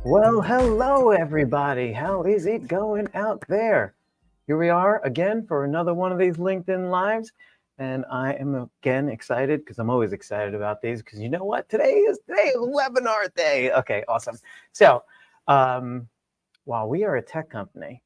Well, hello, everybody. How is it going out there? Here we are again for another one of these LinkedIn Lives. And I am again excited because I'm always excited about these because you know what? Today is webinar day. Okay, awesome. So while we are a tech company,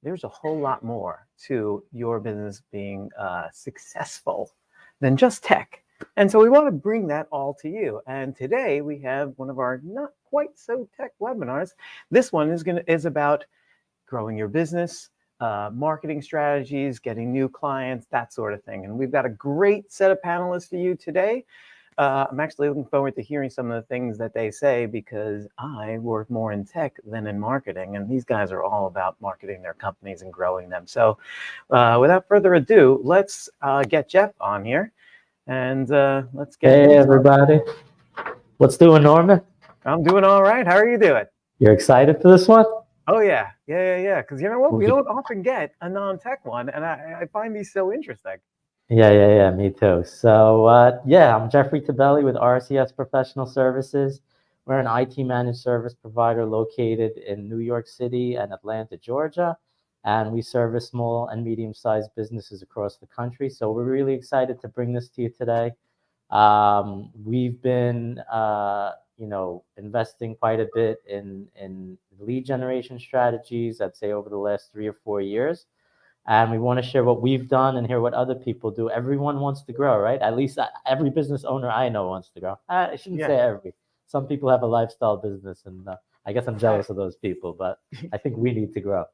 there's a whole lot more to your business being successful than just tech. And so we want to bring that all to you. And today we have one of our not quite so tech webinars. This one is about growing your business, marketing strategies, getting new clients, that sort of thing. And we've got a great set of panelists for you today. I'm actually looking forward to hearing some of the things that they say because I work more in tech than in marketing, and these guys are all about marketing their companies and growing them. So without further ado, let's get Jeff on here, and let's get Hey, everybody. What's doing, Norman? I'm doing all right. How are you doing? You're excited for this one? Oh, yeah. Because you know what? We don't often get a non-tech one, and I find these so interesting. Yeah, me too. So, I'm Jeffrey Tabelli with RCS Professional Services. We're an IT managed service provider located in New York City and Atlanta, Georgia, and we service small and medium-sized businesses across the country. So we're really excited to bring this to you today. We've been, investing quite a bit in lead generation strategies, I'd say over the last 3 or 4 years. And we want to share what we've done and hear what other people do. Everyone wants to grow, right? At least every business owner I know wants to grow. I shouldn't say every. Some people have a lifestyle business, and I guess I'm jealous of those people, but I think we need to grow.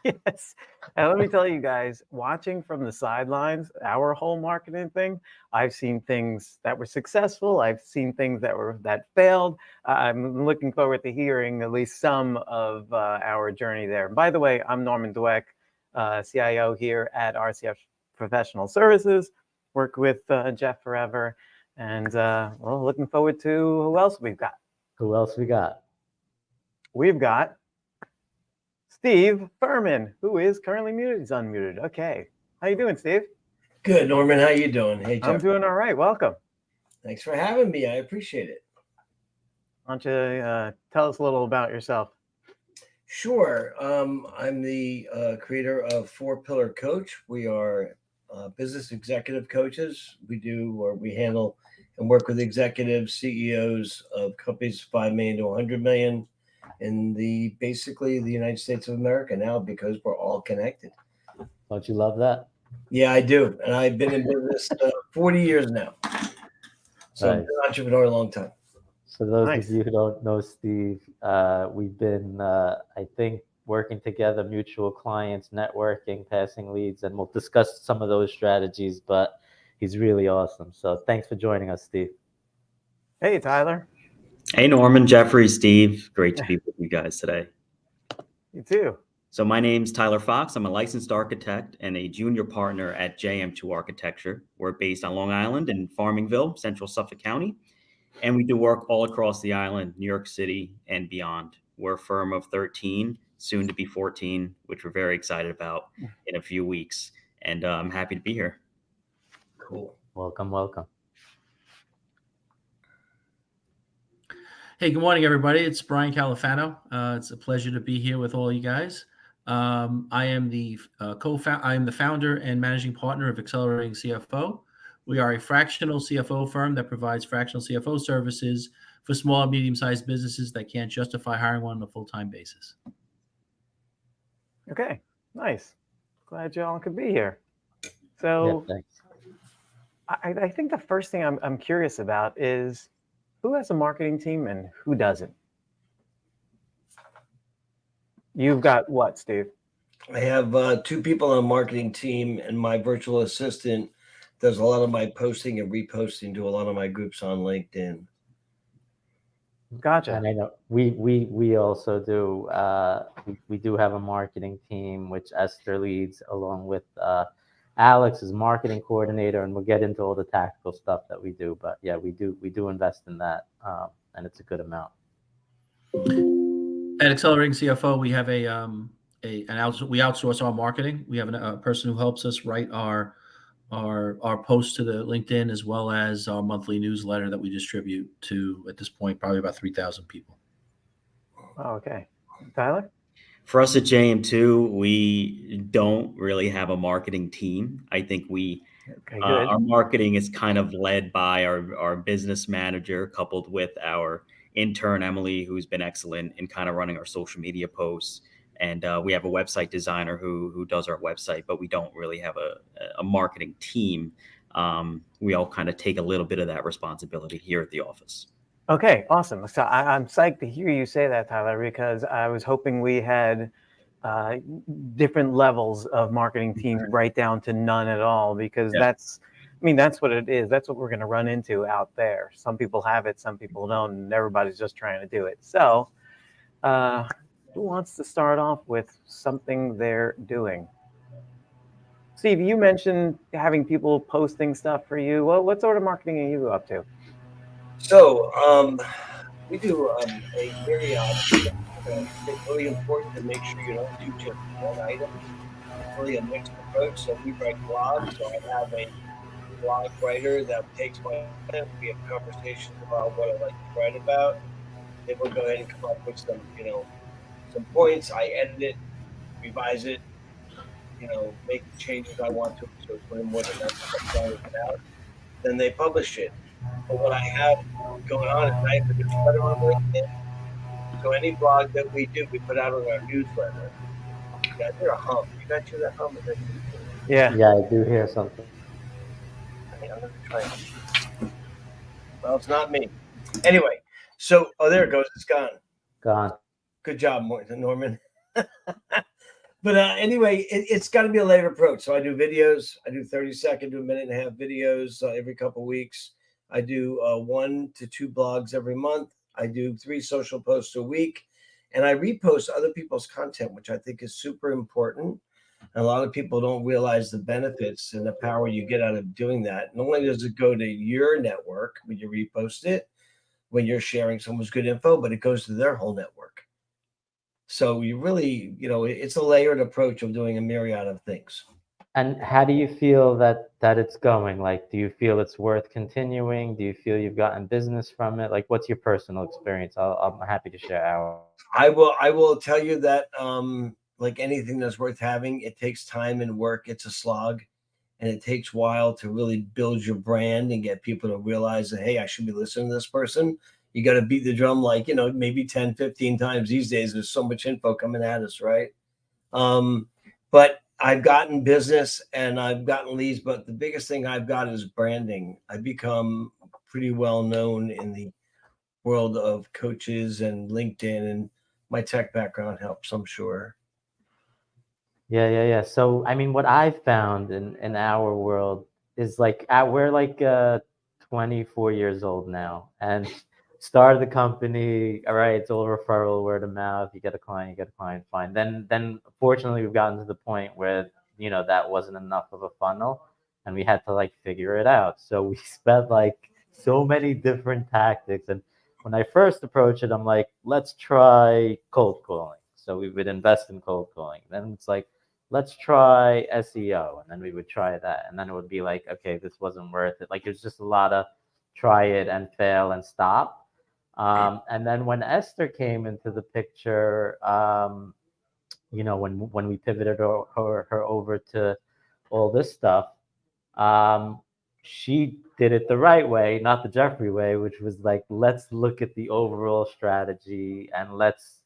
Yes. And let me tell you guys, watching from the sidelines, our whole marketing thing, I've seen things that were successful. I've seen things that failed. I'm looking forward to hearing at least some of our journey there. By the way, I'm Norman Dweck, CIO here at RCF Professional Services. Worked with Jeff forever. And looking forward to who else we've got. Who else we got? We've got Steve Furman, who is currently muted. He's unmuted. Okay. How you doing, Steve? Good, Norman. How you doing? Hey, Jeff. I'm doing all right. Welcome. Thanks for having me. I appreciate it. Why don't you tell us a little about yourself? Sure. I'm the creator of 4-Pillar Coach. We are business executive coaches. We handle and work with executives, CEOs of companies 5 million to 100 million in basically the United States of America now, because we're all connected. Don't you love that? Yeah, I do. And I've been in business 40 years now. So I've been an entrepreneur a long time. So those of you who don't know Steve, we've been, I think, working together, mutual clients, networking, passing leads, and we'll discuss some of those strategies, but he's really awesome. So thanks for joining us, Steve. Hey, Tyler. Hey, Norman, Jeffrey, Steve. Great to be with you guys today. You too. So my name's Tyler Fox. I'm a licensed architect and a junior partner at JM2 Architecture. We're based on Long Island in Farmingville, Central Suffolk County. And we do work all across the island, New York City and beyond. We're a firm of 13, soon to be 14, which we're very excited about in a few weeks. And I'm happy to be here. Cool. Welcome. Hey, good morning, everybody. It's Brian Califano. It's a pleasure to be here with all you guys. I am the founder and managing partner of Accelerating CFO. We are a fractional CFO firm that provides fractional CFO services for small and medium-sized businesses that can't justify hiring one on a full-time basis. Okay, nice. Glad y'all could be here. So thanks. I think the first thing I'm curious about is who has a marketing team and who doesn't? You've got what, Steve? I have 2 people on a marketing team, and my virtual assistant does a lot of my posting and reposting to a lot of my groups on LinkedIn. Gotcha. And I know we also do. We do have a marketing team, which Esther leads, along with Alex is marketing coordinator, and we'll get into all the tactical stuff that we do. But yeah, we do invest in that, and it's a good amount. At Accelerating CFO, we have we outsource our marketing. We have a person who helps us write our posts to the LinkedIn, as well as our monthly newsletter that we distribute to, at this point, probably about 3,000 people. Oh, okay. Tyler? For us at JM2, we don't really have a marketing team. I think Okay, good. our marketing is kind of led by our business manager, coupled with our intern, Emily, who's been excellent in kind of running our social media posts. And we have a website designer who does our website, but we don't really have a marketing team. We all kind of take a little bit of that responsibility here at the office. Okay, awesome. So I'm psyched to hear you say that, Tyler, because I was hoping we had uh, different levels of marketing team right down to none at all, because Yeah. that's what it is. That's what we're going to run into out there. Some people have it, some people don't, and everybody's just trying to do it. So uh, who wants to start off with something they're doing? Steve, you mentioned having people posting stuff for you. Well, what sort of marketing are you up to? So we do a myriad of things. It's really important to make sure you don't do just one item. It's really a mixed approach. So we write blogs. So I have a blog writer that takes my content. We have conversations about what I like to write about. Then we'll go ahead and come up with some points. I edit it, revise it, make the changes I want to, so it's way more than that stuff going out. Then they publish it. But what I have going on is I have a newsletter on LinkedIn. So any blog that we do, we put out on our newsletter. You guys hear a hum? You guys hear that hum? Is that you? Yeah. Yeah, I do hear something. I'm going to try. Well, it's not me. Anyway, so there it goes. It's gone. Gone. Good job, Norman. But anyway, it's got to be a layered approach. So I do videos. I do 30-second to a minute and a half videos every couple of weeks. I do 1 to 2 blogs every month. I do 3 social posts a week. And I repost other people's content, which I think is super important. And a lot of people don't realize the benefits and the power you get out of doing that. Not only does it go to your network when you repost it, when you're sharing someone's good info, but it goes to their whole network. So you really, it's a layered approach of doing a myriad of things. And how do you feel that it's going? Like, do you feel it's worth continuing? Do you feel you've gotten business from it? Like, what's your personal experience? I'm happy to share our. I will tell you that like anything that's worth having, it takes time and work. It's a slog, and it takes a while to really build your brand and get people to realize that, hey, I should be listening to this person. You got to beat the drum like, maybe 10, 15 times these days. There's so much info coming at us, right? But I've gotten business and I've gotten leads, but the biggest thing I've got is branding. I've become pretty well known in the world of coaches and LinkedIn, and my tech background helps, I'm sure. Yeah. So, I mean, what I've found in our world is like, we're like 24 years old now and started the company. All right, it's all referral, word of mouth. You get a client, fine. Then fortunately, we've gotten to the point where, that wasn't enough of a funnel and we had to like figure it out. So we spent like so many different tactics. And when I first approached it, I'm like, let's try cold calling. So we would invest in cold calling. Then it's like, let's try SEO. And then we would try that. And then it would be like, okay, this wasn't worth it. Like, it was just a lot of try it and fail and stop. And then when Esther came into the picture, when we pivoted her over to all this stuff, um, she did it the right way, not the Jeffrey way, which was like, let's look at the overall strategy and let's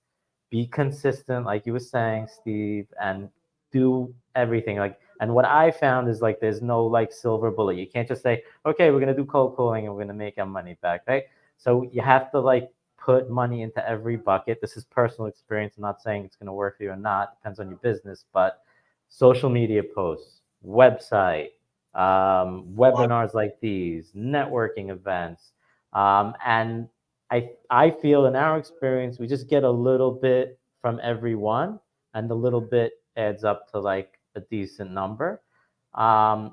be consistent, like you were saying, Steve, and do everything. Like, and what I found is like, there's no like silver bullet. You can't just say, okay, we're gonna do cold calling and we're gonna make our money back, right? So you have to like put money into every bucket. This is personal experience. I'm not saying it's gonna work for you or not. Depends on your business, but social media posts, website, webinars like these, networking events, and I feel in our experience we just get a little bit from everyone, and the little bit adds up to like a decent number.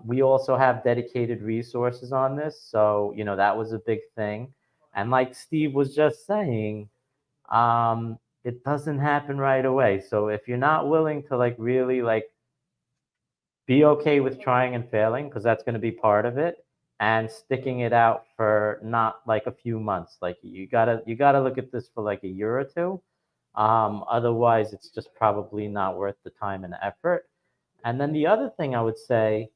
We also have dedicated resources on this, so that was a big thing. And like Steve was just saying, it doesn't happen right away. So if you're not willing to like really like be okay with trying and failing, because that's going to be part of it, and sticking it out for not like a few months. Like, you gotta look at this for like a year or two. Otherwise, it's just probably not worth the time and effort. And then the other thing I would say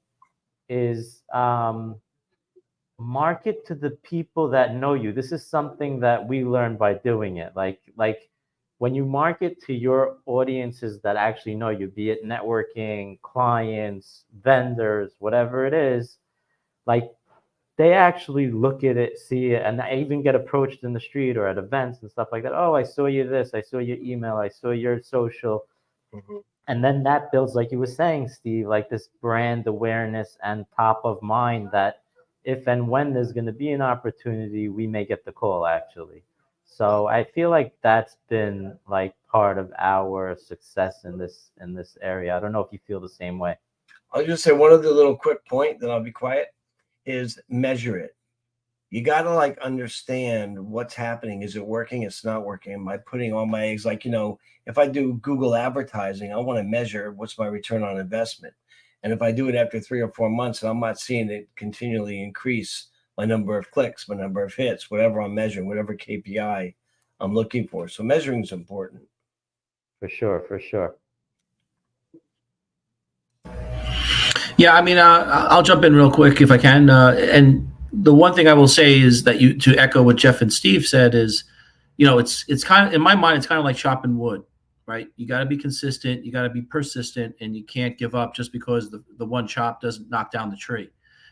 is market to the people that know you. This is something that we learned by doing it. Like when you market to your audiences that actually know you, be it networking, clients, vendors, whatever it is, like they actually look at it, see it, and I even get approached in the street or at events and stuff like that. Oh, I saw you this, I saw your email, I saw your social. And then that builds, like you were saying, Steve, like this brand awareness and top of mind that if and when there's going to be an opportunity, we may get the call actually. So I feel like that's been like part of our success in this area. I don't know if you feel the same way. I'll just say one other little quick point, then I'll be quiet, is measure it. You got to like understand what's happening. Is it working? It's not working. Am I putting all my eggs? Like, if I do Google advertising, I want to measure what's my return on investment. And if I do it after 3 or 4 months and I'm not seeing it continually increase my number of clicks, my number of hits, whatever I'm measuring, whatever KPI I'm looking for. So measuring is important. For sure, for sure. Yeah, I mean, I'll jump in real quick if I can. And the one thing I will say is that to echo what Jeff and Steve said is, it's kind of, in my mind, it's kind of like chopping wood, right? You got to be consistent, you got to be persistent, and you can't give up just because the one chop doesn't knock down the tree.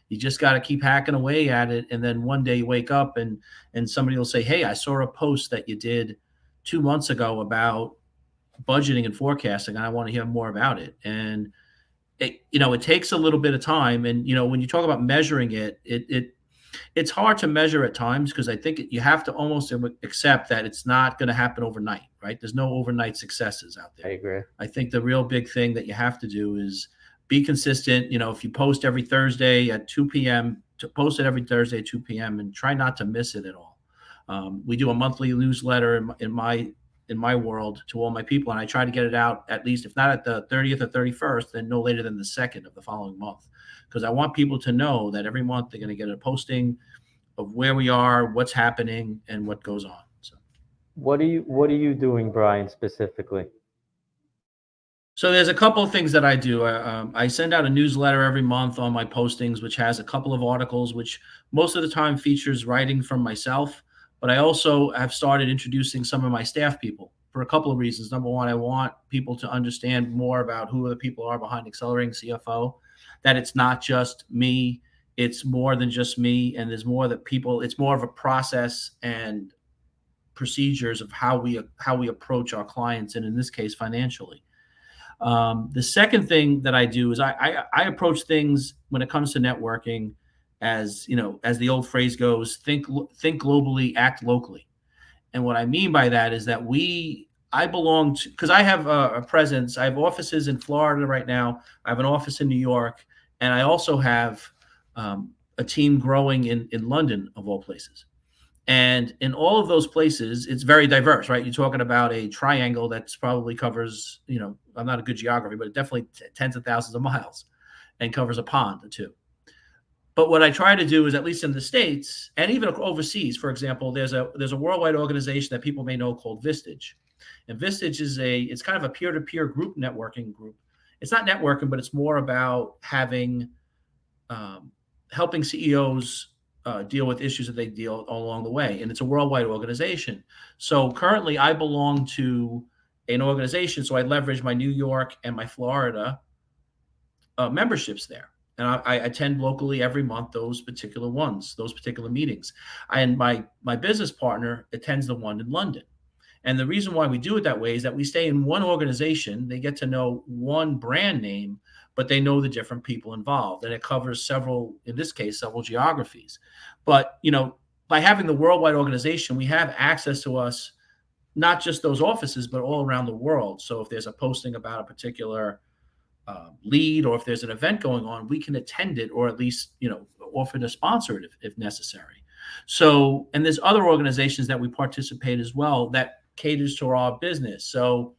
You just got to keep hacking away at it, and then one day you wake up and somebody will say, "Hey, I saw a post that you did 2 months ago about budgeting and forecasting, and I want to hear more about it." And it takes a little bit of time. And, when you talk about measuring it's hard to measure at times because I think you have to almost accept that it's not going to happen overnight, right? There's no overnight successes out there. I agree. I think the real big thing that you have to do is be consistent. If you post every Thursday at 2 p.m., to post it every Thursday at 2 p.m. and try not to miss it at all. We do a monthly newsletter in my world to all my people, and I try to get it out at least, if not at the 30th or 31st, then no later than the 2nd of the following month, because I want people to know that every month they're going to get a posting of where we are, what's happening, and what goes on. So, what are you doing, Brian, specifically? So there's a couple of things that I do. I send out a newsletter every month on my postings, which has a couple of articles, which most of the time features writing from myself. But I also have started introducing some of my staff people for a couple of reasons. Number one, I want people to understand more about who the people are behind Accelerating CFO, that it's not just me, it's more than just me, and there's more that people, it's more of a process and procedures of how we approach our clients, and in this case, financially. The second thing that I do is I approach things when it comes to networking as the old phrase goes, think globally, act locally. And what I mean by that is that I belong to, because I have a presence. I have offices in Florida right now. I have an office in New York, and I also have a team growing in London, of all places. And in all of those places, it's very diverse, right? You're talking about a triangle that's probably covers, I'm not a good geography, but it definitely tens of thousands of miles and covers a pond or two. But what I try to do is, at least in the States and even overseas, for example, there's a worldwide organization that people may know called Vistage. And Vistage it's kind of a peer-to-peer group networking group. It's not networking, but it's more about helping CEOs deal with issues that they deal along the way. And it's a worldwide organization. So currently I belong to an organization. So I leverage my New York and my Florida memberships there. And I attend locally every month, those particular meetings. And my business partner attends the one in London. And the reason why we do it that way is that we stay in one organization. They get to know one brand name, but they know the different people involved. And it covers several geographies. But, by having the worldwide organization, we have access to us, not just those offices, but all around the world. So if there's a posting about a particular lead, or if there's an event going on, we can attend it, or at least, offer to sponsor it if necessary. So, and there's other organizations that we participate as well that caters to our business. So,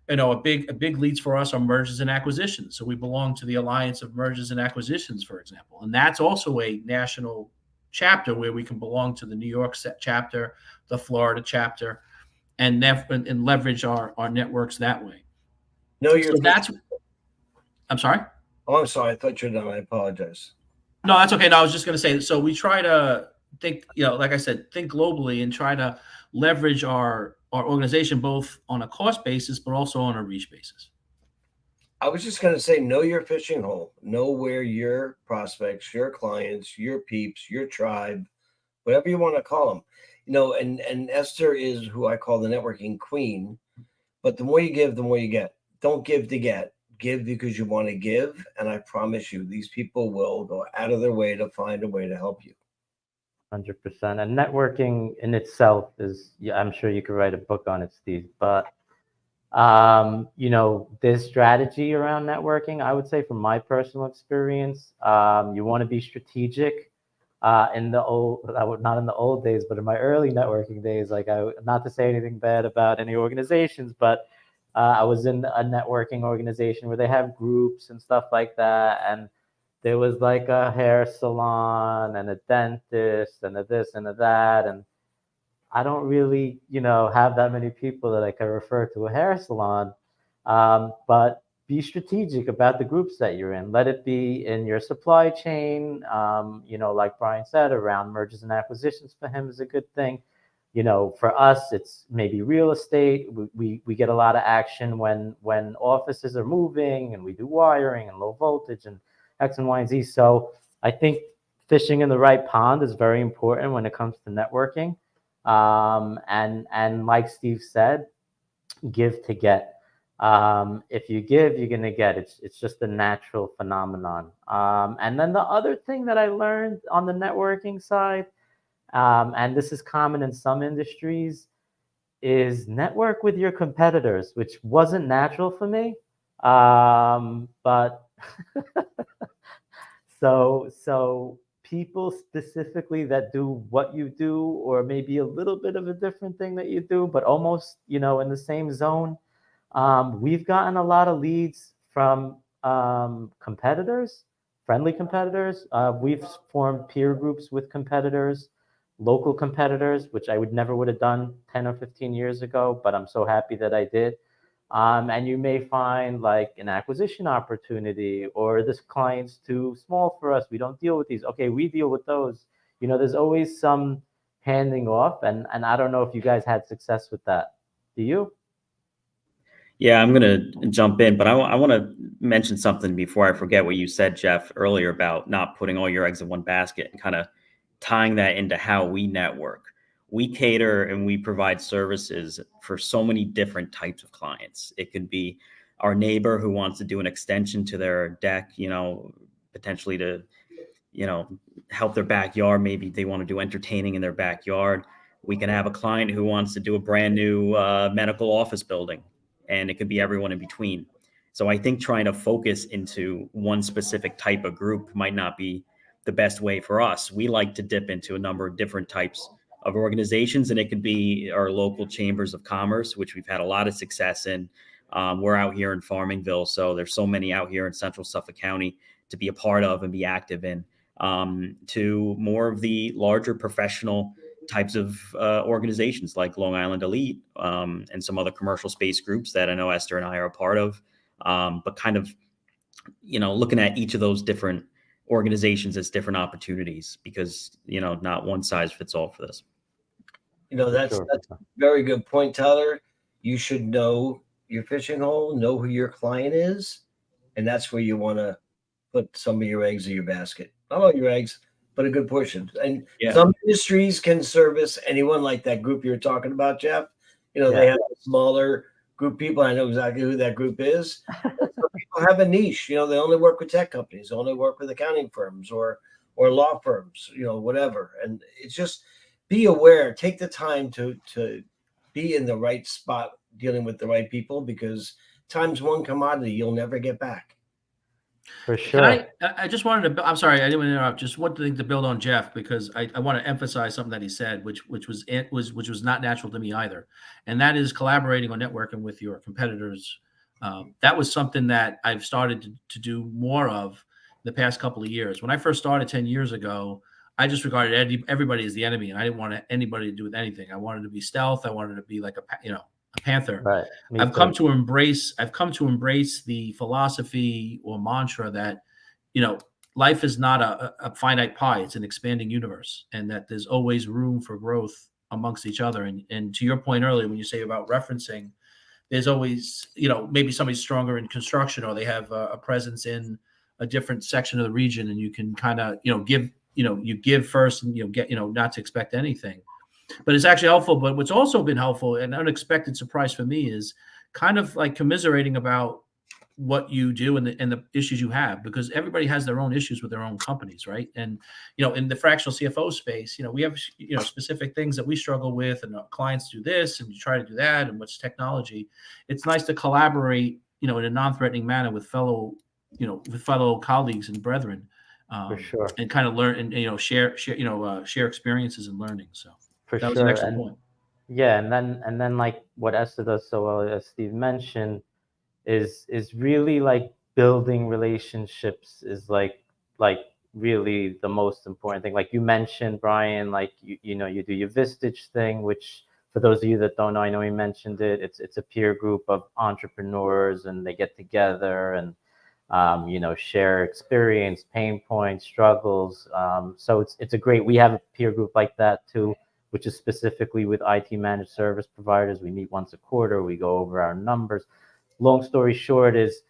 a big leads for us are mergers and acquisitions. So we belong to the Alliance of Mergers and Acquisitions, for example. And that's also a national chapter where we can belong to the New York chapter, the Florida chapter. and leverage our networks that way. Know your So that's, I'm sorry. Oh, I'm sorry. I thought you were done. I apologize. No, that's okay. No, I was just going to say, so we try to think, like I said, think globally and try to leverage our organization both on a cost basis, but also on a reach basis. I was just going to say, know your fishing hole. Know where your prospects, your clients, your peeps, your tribe, whatever you want to call them, and Esther is who I call the networking queen. But the more you give, the more you get. Don't give to get. Give because you want to give. And I promise you, these people will go out of their way to find a way to help you. 100%. And networking in itself is, I'm sure you could write a book on it, Steve. But, this strategy around networking, I would say from my personal experience, you want to be strategic. Not in the old days, but in my early networking days, not to say anything bad about any organizations, but I was in a networking organization where they have groups and stuff like that. And there was like a hair salon and a dentist and a this and a that. And I don't really, have that many people that I can refer to a hair salon. But be strategic about the groups that you're in. Let it be in your supply chain. Like Brian said, around mergers and acquisitions for him is a good thing. For us, it's maybe real estate. We get a lot of action when offices are moving, and we do wiring and low voltage and X and Y and Z. So I think fishing in the right pond is very important when it comes to networking. And like Steve said, give to get. If you give, you're gonna get. It's just a natural phenomenon. And then the other thing that I learned on the networking side, and this is common in some industries, is network with your competitors, which wasn't natural for me. But so people specifically that do what you do, or maybe a little bit of a different thing that you do, but almost, in the same zone. We've gotten a lot of leads from competitors, friendly competitors. We've formed peer groups with competitors, local competitors, which I would have done 10 or 15 years ago, but I'm so happy that I did. And you may find like an acquisition opportunity, or this client's too small for us. We don't deal with these. Okay, we deal with those. There's always some handing off, and I don't know if you guys had success with that. Do you? Yeah, I'm going to jump in, but I want to mention something before I forget what you said, Jeff, earlier about not putting all your eggs in one basket, and kind of tying that into how we network. We cater and we provide services for so many different types of clients. It could be our neighbor who wants to do an extension to their deck, potentially to, help their backyard. Maybe they want to do entertaining in their backyard. We can have a client who wants to do a brand new medical office building, and it could be everyone in between. So I think trying to focus into one specific type of group might not be the best way for us. We like to dip into a number of different types of organizations, and it could be our local chambers of commerce, which we've had a lot of success in. We're out here in Farmingville, so there's so many out here in Central Suffolk County to be a part of and be active in, to more of the larger professional types of organizations like Long Island Elite, and some other commercial space groups that I know Esther and I are a part of, but kind of, looking at each of those different organizations as different opportunities, because, not one size fits all for this. That's a very good point, Tyler. You should know your fishing hole, know who your client is, and that's where you want to put some of your eggs in your basket. Not all your eggs, but a good portion. And some industries can service anyone, like that group you're talking about, Jeff. They have a smaller group of people. I know exactly who that group is. Some people have a niche. They only work with tech companies, only work with accounting firms or law firms, whatever. And it's just, be aware, take the time to be in the right spot, dealing with the right people, because time's one commodity you'll never get back. For sure. I just wanted to, I'm sorry, I didn't want to interrupt. Just one thing to build on Jeff, because I want to emphasize something that he said, which was not natural to me either. And that is collaborating or networking with your competitors. That was something that I've started to do more of the past couple of years. When I first started 10 years ago, I just regarded everybody as the enemy, and I didn't want anybody to do with anything. I wanted to be stealth. I wanted to be like a panther. Right. Me I've too. come to embrace the philosophy or mantra that, life is not a finite pie. It's an expanding universe, and that there's always room for growth amongst each other. And to your point earlier, when you say about referencing, there's always, maybe somebody's stronger in construction, or they have a presence in a different section of the region, and you can kind of, give, you give first, and get, not to expect anything. But it's actually helpful. But what's also been helpful, and unexpected surprise for me, is kind of like commiserating about what you do and the issues you have, because everybody has their own issues with their own companies, right? And in the fractional CFO space, we have specific things that we struggle with, and our clients do this, and you try to do that, and what's technology. It's nice to collaborate, in a non-threatening manner with fellow colleagues and brethren, For sure. and kind of learn and share experiences and learning. So For that was an sure. excellent And point. yeah, and then like what Esther does so well, as Steve mentioned, is really like building relationships is like really the most important thing. Like you mentioned, Brian, like you do your Vistage thing, which for those of you that don't know, I know he mentioned it. It's a peer group of entrepreneurs, and they get together and share experience, pain points, struggles. So it's a great. We have a peer group like that too, which is specifically with IT managed service providers. We meet once a quarter. We go over our numbers. Long story short is,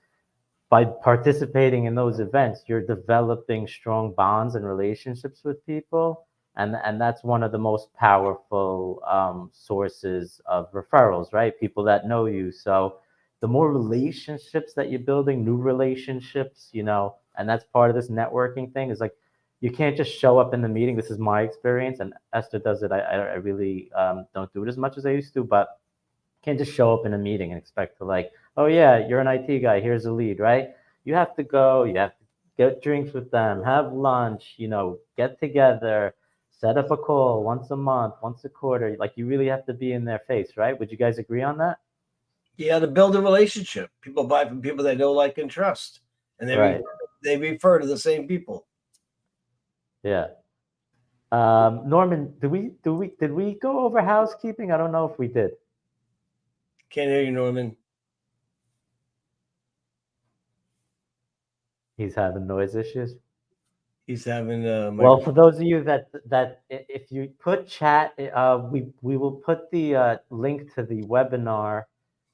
by participating in those events, you're developing strong bonds and relationships with people. And that's one of the most powerful sources of referrals, right? People that know you. So the more relationships that you're building, new relationships, and that's part of this networking thing, is like, you can't just show up in the meeting. This is my experience, and Esther does it. I really don't do it as much as I used to, but can't just show up in a meeting and expect to, like, oh yeah, you're an IT guy, here's a lead, right? You have to go, you have to get drinks with them, have lunch, get together, set up a call once a month, once a quarter. Like, you really have to be in their face, right? Would you guys agree on that? Yeah, to build a relationship. People buy from people they know, like, and trust, and Right. they refer to the same people. Yeah. Norman, did we go over housekeeping? I don't know if we did. Can't hear you, Norman. He's having noise issues. He's having Well, for those of you that if you put chat, we will put the link to the webinar,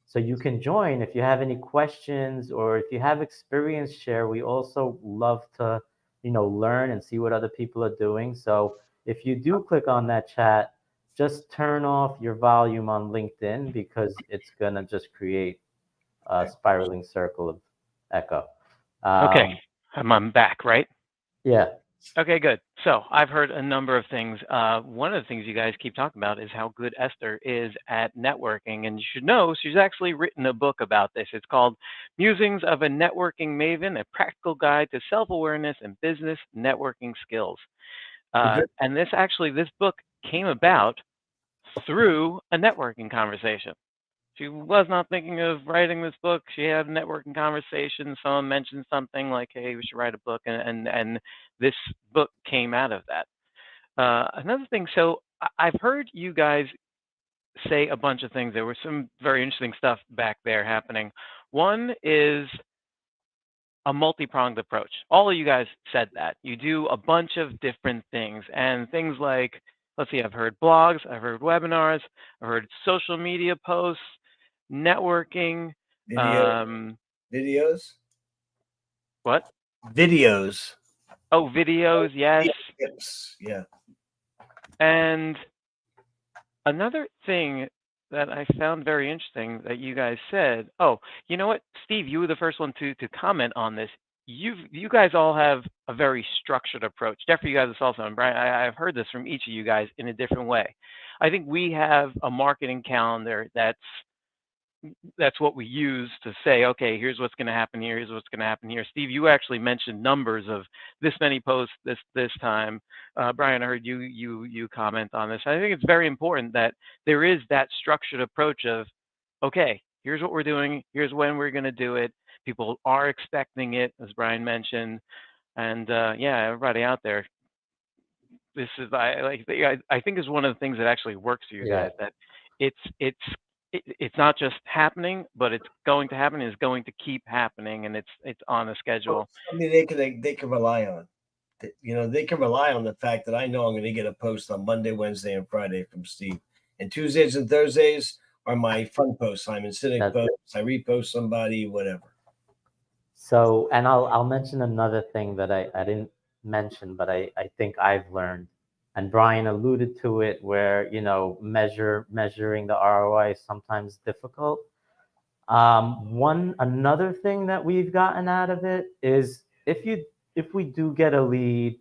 so you can join if you have any questions, or if you have experience share. We also love to learn and see what other people are doing. So if you do click on that chat, just turn off your volume on LinkedIn, because it's gonna just create a spiraling circle of echo. Okay, I'm back, right? Yeah. Okay, good. So I've heard a number of things. One of the things you guys keep talking about is how good Esther is at networking. And you should know she's actually written a book about this. It's called Musings of a Networking Maven, a practical guide to self-awareness and business networking skills. And this book came about through a networking conversation. She was not thinking of writing this book. She had a networking conversation. Someone mentioned something like, hey, we should write a book. And this book came out of that. Another thing, so I've heard you guys say a bunch of things. There was some very interesting stuff back there happening. One is a multi-pronged approach. All of you guys said that. You do a bunch of different things, and things like, let's see, I've heard blogs, I've heard webinars, I've heard social media posts, networking. Videos. What? Videos. Oh, videos, yes. Tips. Yeah. And another thing that I found very interesting that you guys said, oh, you know what, Steve, you were the first one to comment on this. You guys all have a very structured approach. Jeffrey, you guys also, and Brian, I've heard this from each of you guys in a different way. I think we have a marketing calendar that's what we use to say, okay, here's what's going to happen here, here's what's going to happen here. Steve, you actually mentioned numbers of this many posts this time. Brian, I heard you comment on this. I think it's very important that there is that structured approach of, okay, here's what we're doing, here's when we're going to do it. People are expecting it, as Brian mentioned. And yeah, everybody out there, this is I think is one of the things that actually works for you Yeah. guys, that it's not just happening, but it's going to happen, and it's going to keep happening, and it's on a schedule. I mean, they can rely on. They can rely on the fact that I know I'm going to get a post on Monday, Wednesday, and Friday from Steve. And Tuesdays and Thursdays are my fun posts, Simon Sinek posts. I repost somebody, whatever. So, and I'll mention another thing that I didn't mention, but I think I've learned, and Brian alluded to it, where, measuring the ROI is sometimes difficult. Another thing that we've gotten out of it is if we do get a lead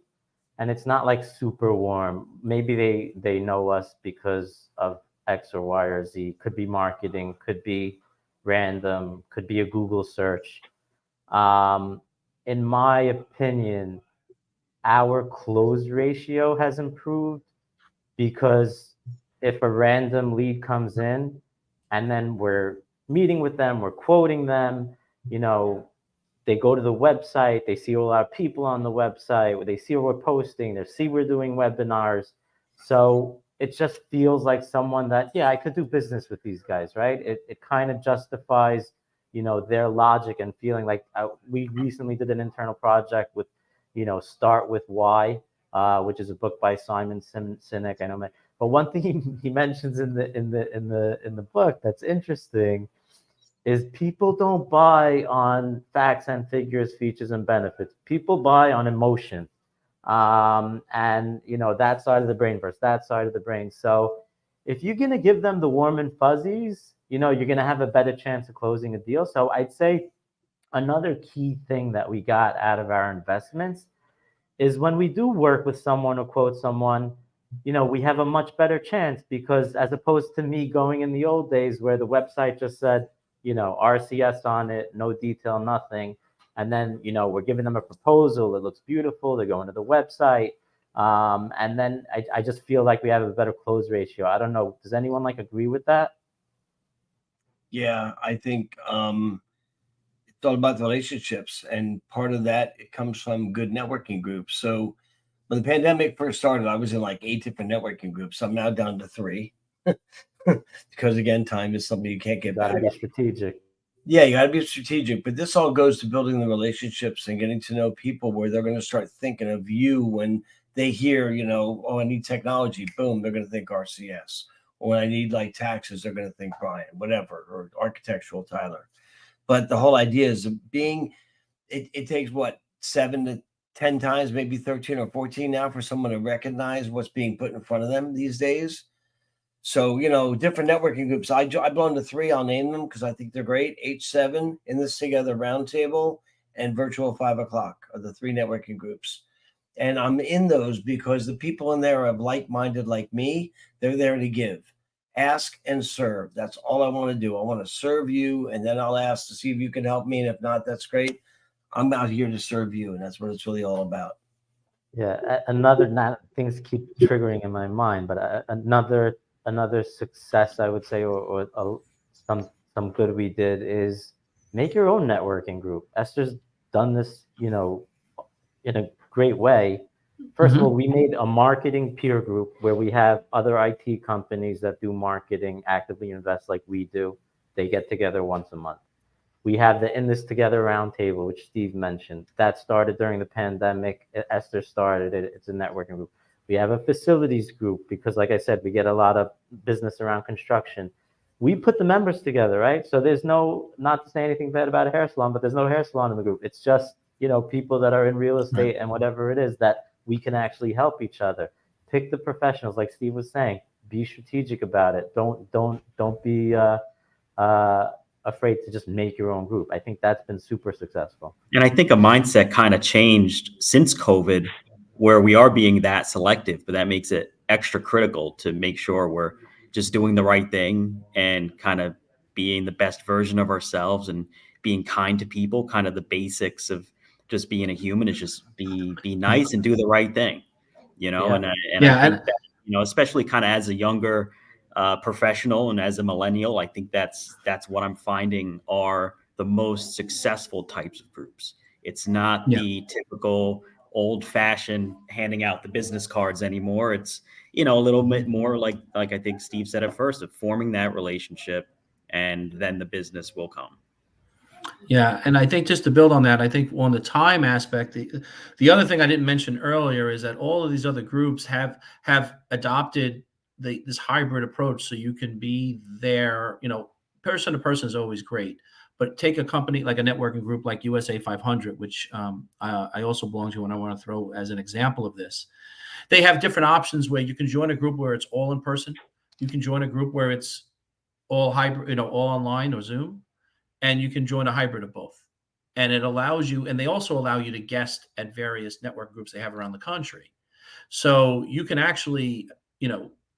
and it's not like super warm, maybe they know us because of X or Y or Z. Could be marketing, could be random, could be a Google search. In my opinion, our close ratio has improved, because if a random lead comes in and then we're meeting with them, we're quoting them, they go to the website, they see a lot of people on the website, they see what we're posting, they see we're doing webinars. So it just feels like someone that, I could do business with these guys, right? It kind of justifies, their logic and feeling like we recently did an internal project with, Start With Why, which is a book by Simon Sinek. I know, but one thing he mentions in the book that's interesting is people don't buy on facts and figures, features and benefits. People buy on emotion, and that side of the brain versus that side of the brain. So if you're gonna give them the warm and fuzzies, you're gonna have a better chance of closing a deal. So I'd say another key thing that we got out of our investments is when we do work with someone or quote someone, we have a much better chance, because as opposed to me going in the old days where the website just said, RCS on it, no detail, nothing. And then, we're giving them a proposal. It looks beautiful. They're going to the website. And then I just feel like we have a better close ratio. I don't know. Does anyone agree with that? Yeah, I think it's all about the relationships. And part of that, it comes from good networking groups. So when the pandemic first started, I was in 8 different networking groups. I'm now down to 3 because, again, time is something you can't get back. Got to be strategic. Yeah, you got to be strategic. But this all goes to building the relationships and getting to know people, where they're going to start thinking of you when they hear, I need technology. Boom, they're going to think RCS. Or when I need taxes, they're going to think Brian, whatever, or architectural Tyler. But the whole idea is it takes 7 to 10 times, maybe 13 or 14 now, for someone to recognize what's being put in front of them these days. So, different networking groups. I belong to 3. I'll name them because I think they're great. H7, In This Together Roundtable, and Virtual 5 O'Clock are the 3 networking groups. And I'm in those because the people in there are like-minded like me. They're there to give, ask, and serve. That's all I want to do. I want to serve you, and then I'll ask to see if you can help me. And if not, that's great. I'm out here to serve you, and that's what it's really all about. Yeah, things keep triggering in my mind, but another success, I would say, or some good we did, is make your own networking group. Esther's done this, in a great way. First of all, we made a marketing peer group where we have other IT companies that do marketing, actively invest like we do. They get together once a month. We have the In This Together Roundtable, which Steve mentioned. That started during the pandemic. Esther started it. It's a networking group. We have a facilities group because, like I said, we get a lot of business around construction. We put the members together, right? So there's not to say anything bad about a hair salon, but there's no hair salon in the group. It's just, people that are in real estate and whatever it is that we can actually help each other. Pick the professionals, like Steve was saying. Be strategic about it. Don't be afraid to just make your own group. I think that's been super successful. And I think a mindset kind of changed since COVID, where we are being that selective, but that makes it extra critical to make sure we're just doing the right thing and kind of being the best version of ourselves and being kind to people. Kind of the basics of just being a human is just be nice and do the right thing, Yeah. And I think that, especially kind of as a younger professional and as a millennial, I think that's what I'm finding are the most successful types of groups. It's not the typical old-fashioned handing out the business cards anymore. It's, a little bit more like I think Steve said at first, of forming that relationship, and then the business will come. Yeah, and I think just to build on that, I think on the time aspect, the other thing I didn't mention earlier is that all of these other groups have adopted this hybrid approach, so you can be there. Person to person is always great, but take a company like a networking group like USA 500, which I also belong to, and I want to throw as an example of this. They have different options where you can join a group where it's all in person, you can join a group where it's all hybrid, all online or Zoom, and you can join a hybrid of both. And it allows you, and they also allow you to guest at various network groups they have around the country. So you can actually,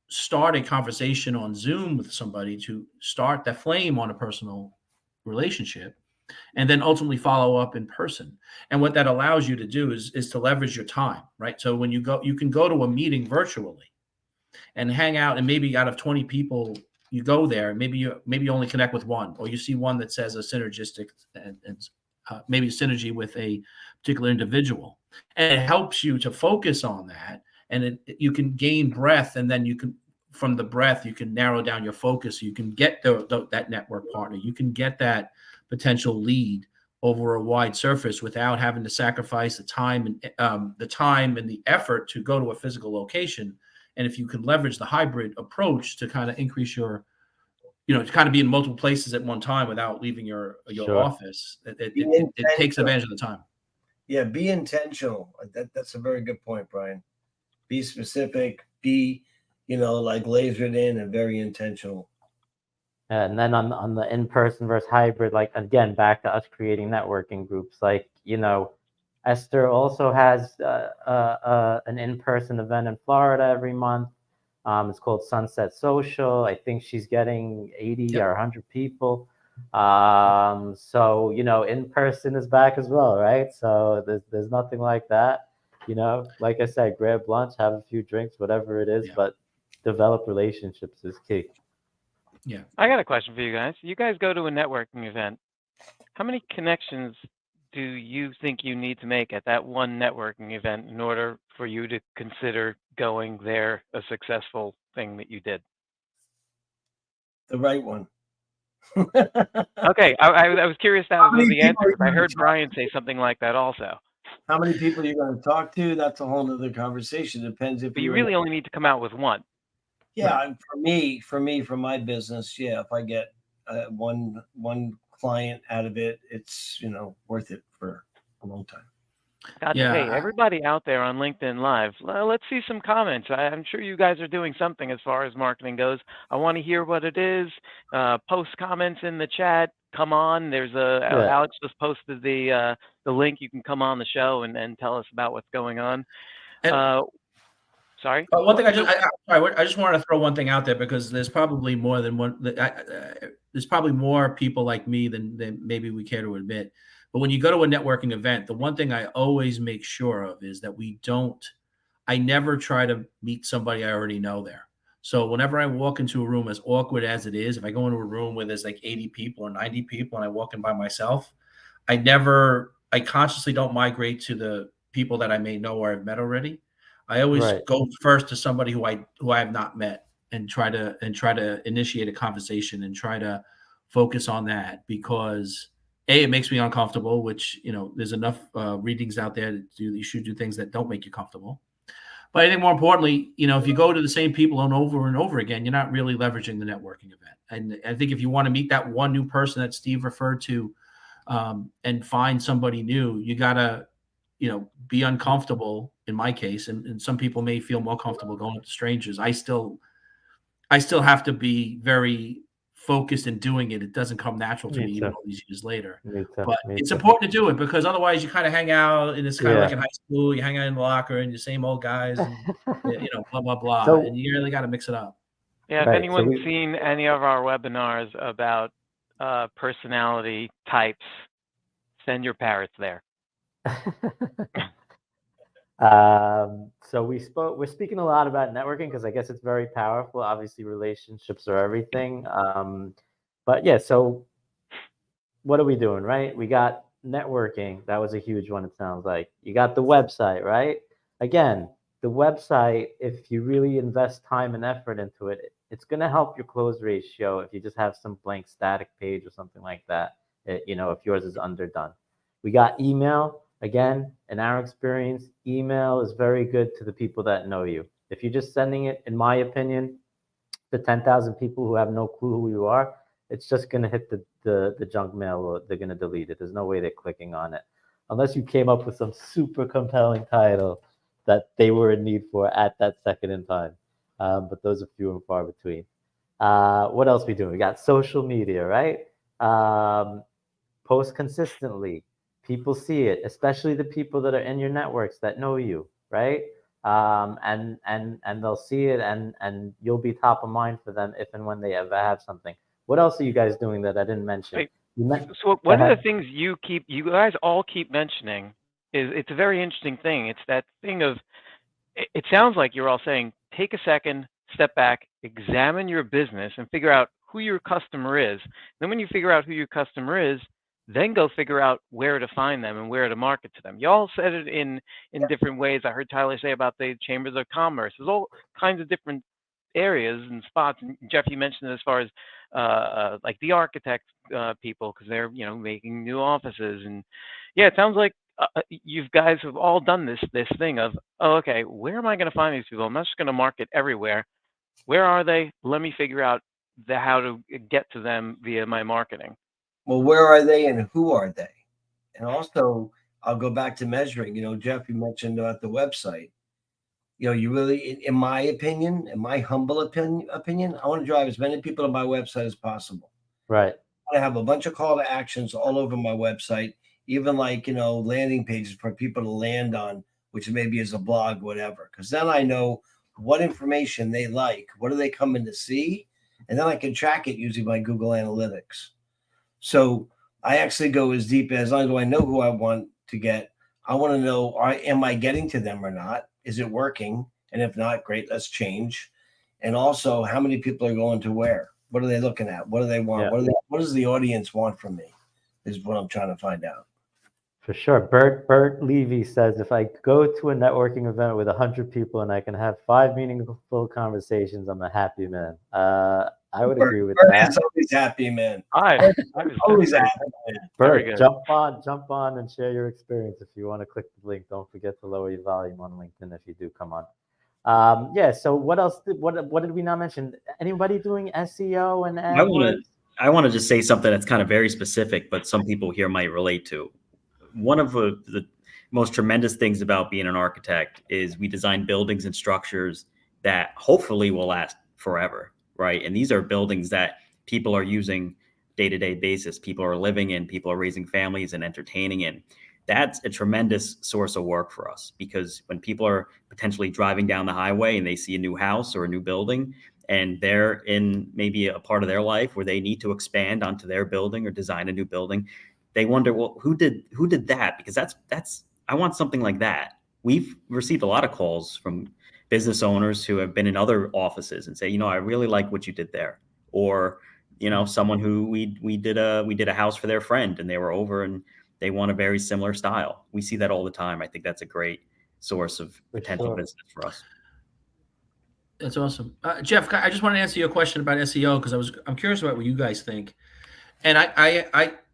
start a conversation on Zoom with somebody to start the flame on a personal relationship, and then ultimately follow up in person. And what that allows you to do is to leverage your time, right? So when you can go to a meeting virtually and hang out, and maybe out of 20 people, you go there, maybe you only connect with one, or you see one that says a synergistic and maybe synergy with a particular individual, and it helps you to focus on that, and you can gain breadth, and then from the breadth you can narrow down your focus. You can get that network partner, you can get that potential lead over a wide surface without having to sacrifice the time and the effort to go to a physical location. And if you can leverage the hybrid approach to kind of increase your, to kind of be in multiple places at one time without leaving your Sure. office, it takes advantage of the time. Yeah, be intentional. That's a very good point, Brian. Be specific, be, like lasered in and very intentional. And then on the in-person versus hybrid, like, again, back to us creating networking groups, like, Esther also has an in-person event in Florida every month. It's called Sunset Social. I think she's getting 80 or 100 people. So, in person is back as well, right? So there's nothing like that. Like I said, grab lunch, have a few drinks, whatever it is, but develop relationships is key. Yeah. I got a question for you guys. You guys go to a networking event. How many connections do you think you need to make at that one networking event in order for you to consider going there a successful thing that you did? The right one. Okay, I was curious that was the answer, because I heard to? Brian say something like that also. How many people you're going to talk to? That's a whole other conversation. Depends if But you really only need to come out with one. Yeah, right. For my business, if I get one client out of it, it's worth it for a long time. Gotcha. Yeah. Hey, everybody out there on LinkedIn Live, let's see some comments. I'm sure you guys are doing something as far as marketing goes. I want to hear what it is. Post comments in the chat. Come on. There's Alex just posted the link. You can come on the show and tell us about what's going on. Sorry. One thing I just wanted to throw one thing out there, because there's probably more than one. There's probably more people like me than maybe we care to admit. But when you go to a networking event, the one thing I always make sure of is that I never try to meet somebody I already know there. So whenever I walk into a room, as awkward as it is, if I go into a room where there's like 80 people or 90 people and I walk in by myself, I consciously don't migrate to the people that I may know or I've met already. I always go first to somebody who I have not met, and try to initiate a conversation and try to focus on that, because it makes me uncomfortable, which, there's enough readings out there that you should do things that don't make you comfortable. But I think more importantly, if you go to the same people over and over again, you're not really leveraging the networking event. And I think if you want to meet that one new person that Steve referred to, and find somebody new, you gotta, be uncomfortable, in my case, and some people may feel more comfortable going to strangers. I still have to be very focused in doing it. It doesn't come natural to me even all these years later. But it's important to do it, because otherwise you kind of hang out, and it's kind of like in high school, you hang out in the locker and the same old guys, and blah blah blah. So, and you really got to mix it up. Yeah, if anyone's seen any of our webinars about personality types, send your parrots there. So we're speaking a lot about networking, because I guess it's very powerful. Obviously, relationships are everything. But yeah, so what are we doing, right? We got networking, that was a huge one, it sounds like. You got the website, right? Again, the website, if you really invest time and effort into it, it's going to help your close ratio if you just have some blank static page or something like that, if yours is underdone. We got email. Again, in our experience, email is very good to the people that know you. If you're just sending it, in my opinion, to 10,000 people who have no clue who you are, it's just going to hit the junk mail, or they're going to delete it. There's no way they're clicking on it. Unless you came up with some super compelling title that they were in need for at that second in time. But those are few and far between. What else we doing? We got social media, right? Post consistently. People see it, especially the people that are in your networks that know you, right? And they'll see it, and you'll be top of mind for them if and when they ever have something. What else are you guys doing that I didn't mention? Wait, Go so one of ahead. the things you guys all keep mentioning is, it's a very interesting thing. It's that thing of, it sounds like you're all saying, take a second, step back, examine your business, and figure out who your customer is. Then when you figure out who your customer is, then go figure out where to find them and where to market to them. You all said it in different ways. I heard Tyler say about the chambers of commerce. There's all kinds of different areas and spots. And Jeff, you mentioned it as far as like the architect people, because they're making new offices. And yeah, it sounds like you guys have all done this thing of, oh, okay, where am I going to find these people? I'm not just going to market everywhere. Where are they? Let me figure out how to get to them via my marketing. Well, where are they and who are they? And also, I'll go back to measuring. Jeff, you mentioned about the website. You really, in my opinion, in my humble opinion, I want to drive as many people to my website as possible. Right. I have a bunch of call to actions all over my website, even like, landing pages for people to land on, which maybe is a blog, whatever. Because then I know what information they like, what are they coming to see, and then I can track it using my Google Analytics. So I actually go as deep as long as I know who I want to get. I want to know, am I getting to them or not? Is it working? And if not, great, let's change. And also, how many people are going to where? What are they looking at? What do they want? Yeah. What does the audience want from me? Is what I'm trying to find out. For sure. Bert Levy says, if I go to a networking event with 100 people and I can have 5 meaningful conversations, I'm a happy man. I would agree with Bert that. is always happy, man. I was Always happy, man. Very Bert, good. jump on and share your experience. If you want to click the link, don't forget to lower your volume on LinkedIn if you do come on. Yeah. So what else? What did we not mention? Anybody doing SEO and AdWords? I want to just say something that's kind of very specific, but some people here might relate to. One of the most tremendous things about being an architect is we design buildings and structures that hopefully will last forever, right? And these are buildings that people are using day-to-day basis. People are living in, people are raising families and entertaining in. That's a tremendous source of work for us, because when people are potentially driving down the highway and they see a new house or a new building, and they're in maybe a part of their life where they need to expand onto their building or design a new building, they wonder, well, who did that? Because that's I want something like that. We've received a lot of calls from business owners who have been in other offices and say, I really like what you did there. Or, someone who we did a house for their friend and they were over and they want a very similar style. We see that all the time. I think that's a great source of potential business for us. That's awesome. Jeff, I just want to answer your question about SEO, because I'm curious about what you guys think. And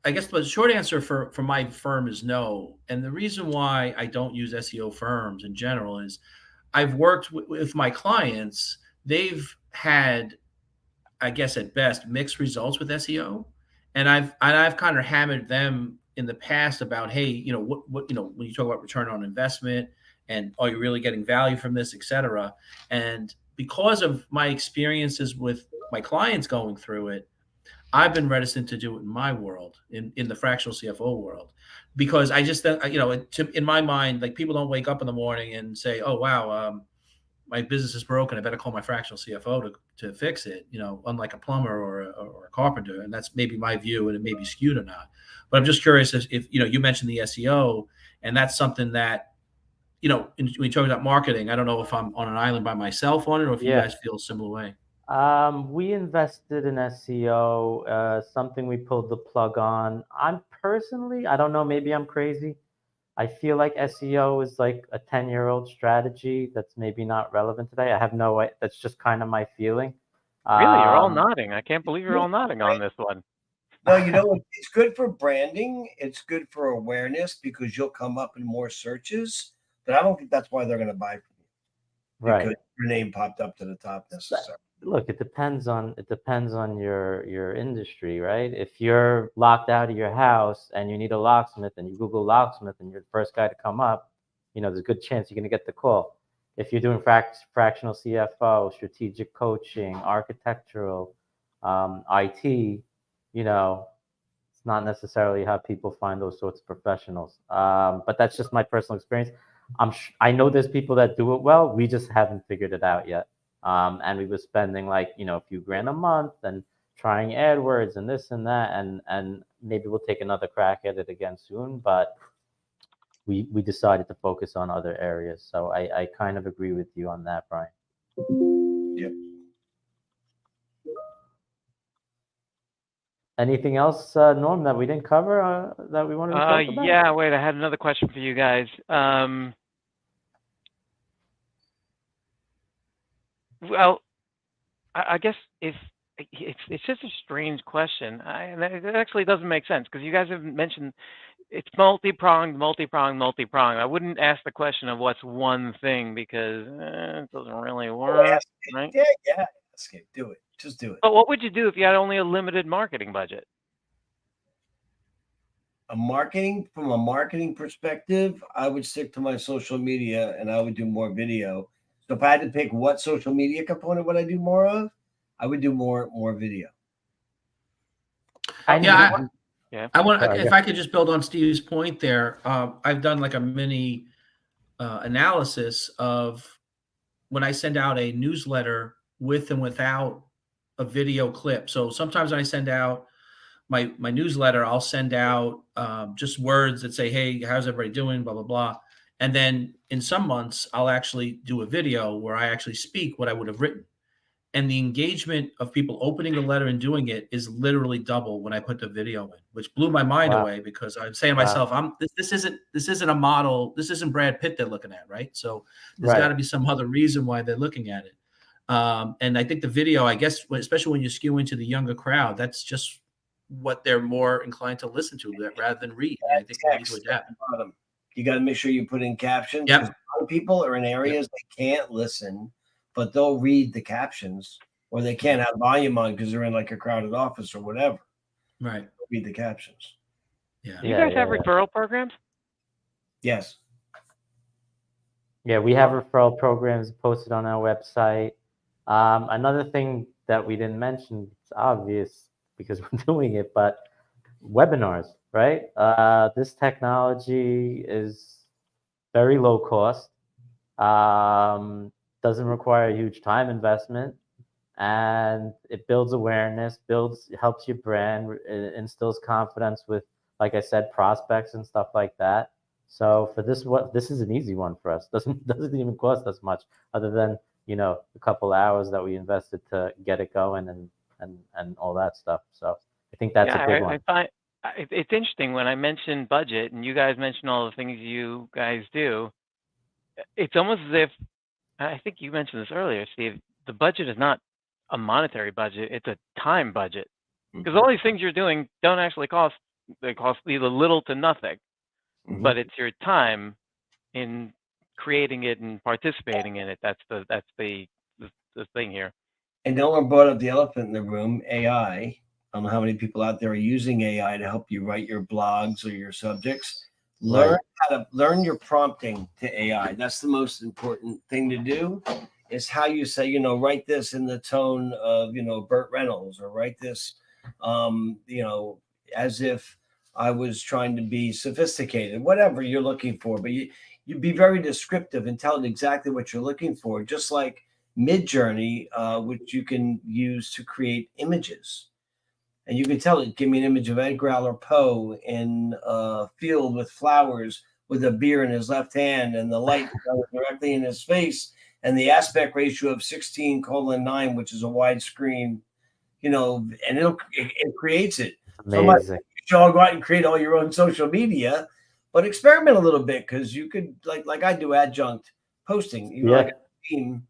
I guess the short answer for my firm is no. And the reason why I don't use SEO firms in general is I've worked with my clients. They've had, I guess at best, mixed results with SEO. And I've kind of hammered them in the past about, hey, what when you talk about return on investment and are you really getting value from this, et cetera. And because of my experiences with my clients going through it, I've been reticent to do it in my world, in the fractional CFO world, because I just, in my mind, like, people don't wake up in the morning and say, oh, wow, my business is broken, I better call my fractional CFO to fix it, unlike a plumber or a carpenter. And that's maybe my view, and it may be skewed or not. But I'm just curious if you mentioned the SEO, and that's something that, when you talk about marketing, I don't know if I'm on an island by myself on it, or if you guys feel a similar way. We invested in SEO, something we pulled the plug on. I don't know, maybe I'm crazy. I feel like SEO is like a 10-year-old strategy that's maybe not relevant today. I have no way. That's just kind of my feeling. Really, you're all Um, nodding. I can't believe you're all nodding on this one. No, you know what? It's good for branding. It's good for awareness because you'll come up in more searches. But I don't think that's why they're going to buy from you right. because your name popped up to the top necessarily. Look, it depends on your industry, right? If you're locked out of your house and you need a locksmith and you Google locksmith and you're the first guy to come up, there's a good chance you're going to get the call. If you're doing fractional CFO, strategic coaching, architectural, IT, it's not necessarily how people find those sorts of professionals. But that's just my personal experience. I know there's people that do it well. We just haven't figured it out yet. And we were spending like a few grand a month and trying AdWords and this and that, and maybe we'll take another crack at it again soon. But we decided to focus on other areas. So I kind of agree with you on that, Brian. Yep. Anything else, Norm, that we didn't cover that we wanted to talk about? Yeah, wait, I had another question for you guys. Well, I guess if it's just a strange question, and it actually doesn't make sense because you guys have mentioned it's multi-pronged. I wouldn't ask the question of what's one thing because it doesn't really work, right? Yeah. Ask it. Do it. Just do it. But what would you do if you had only a limited marketing budget? From a marketing perspective, I would stick to my social media and I would do more video. So if I had to pick what social media component would I do more of, I would do more video. I want, if I could just build on Steve's point there. I've done like a mini analysis of when I send out a newsletter with and without a video clip. So sometimes when I send out my newsletter, I'll send out just words that say, "Hey, how's everybody doing?" Blah blah blah. And then in some months, I'll actually do a video where I actually speak what I would have written. And the engagement of people opening the letter and doing it is literally double when I put the video in, which blew my mind away because I'm saying to myself, this isn't a model. This isn't Brad Pitt they're looking at, right? So there's got to be some other reason why they're looking at it. And I think the video, I guess, especially when you skew into the younger crowd, that's just what they're more inclined to listen to rather than read. And I think we need to adapt. You got to make sure you put in captions. Yep. A lot of people are in areas they can't listen, but they'll read the captions, or they can't have volume on because they're in like a crowded office or whatever. Right. They'll read the captions. Yeah. Do you guys have referral programs? Yes. Yeah, we have referral programs posted on our website. Another thing that we didn't mention, it's obvious because we're doing it, but webinars, right? This technology is very low cost, doesn't require a huge time investment, and it builds awareness, helps your brand, instills confidence with, like I said, prospects and stuff like that. So for this is an easy one for us. Doesn't even cost us much other than a couple hours that we invested to get it going and all that stuff. So I think that's a big one. I find it's interesting when I mentioned budget and you guys mentioned all the things you guys do. It's almost as if, I think you mentioned this earlier, Steve, the budget is not a monetary budget, it's a time budget. Because all these things you're doing don't actually cost, they cost either little to nothing, but it's your time in creating it and participating in it. That's the thing here. And no one brought up the elephant in the room, AI. I don't know how many people out there are using AI to help you write your blogs or your subjects. Learn how to learn your prompting to AI. That's the most important thing to do, is how you say, write this in the tone of, Burt Reynolds, or write this, as if I was trying to be sophisticated, whatever you're looking for. But you be very descriptive and tell it exactly what you're looking for, just like Midjourney, which you can use to create images. And you can tell it, give me an image of Edgar Allan Poe in a field with flowers with a beer in his left hand and the light directly in his face. and the aspect ratio of 16:9, which is a widescreen, and it creates it. So Amazing. you should all go out and create all your own social media, but experiment a little bit, because you could, like I do, adjunct posting, like a team.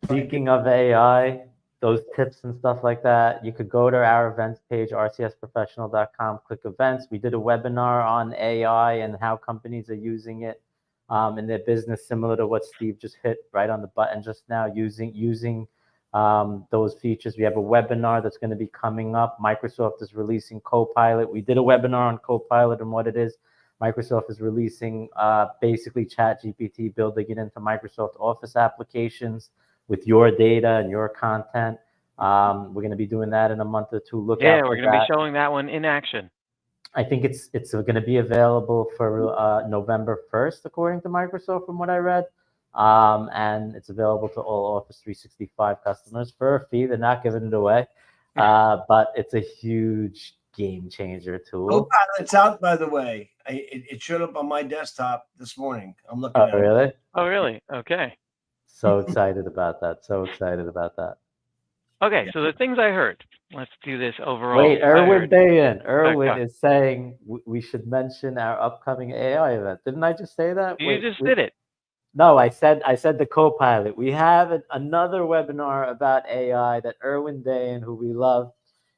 Speaking of AI, those tips and stuff like that, you could go to our events page, rcsprofessional.com, click events. We did a webinar on AI and how companies are using it in their business, similar to what Steve just hit right on the button just now, using those features. We have a webinar that's going to be coming up. Microsoft is releasing Copilot. We did a webinar on Copilot and what it is. Microsoft is releasing basically ChatGPT, building it into Microsoft Office applications with your data and your content. We're going to be doing that in a month or two. Look out for we're going to be showing that one in action. I think it's going to be available for November 1st, according to Microsoft, from what I read. And it's available to all Office 365 customers for a fee. They're not giving it away, but it's a huge game changer tool. Copilot's out, by the way. It showed up on my desktop this morning. I'm looking at it. Really? Oh, really? Okay. So excited about that. So excited about that. Okay, so the things I heard. Let's do this overall. Wait, Erwin Dayan. Erwin is saying we should mention our upcoming AI event. Didn't I just say that? You just did it. No, I said the Copilot. We have another webinar about AI that Erwin Dayan, who we love,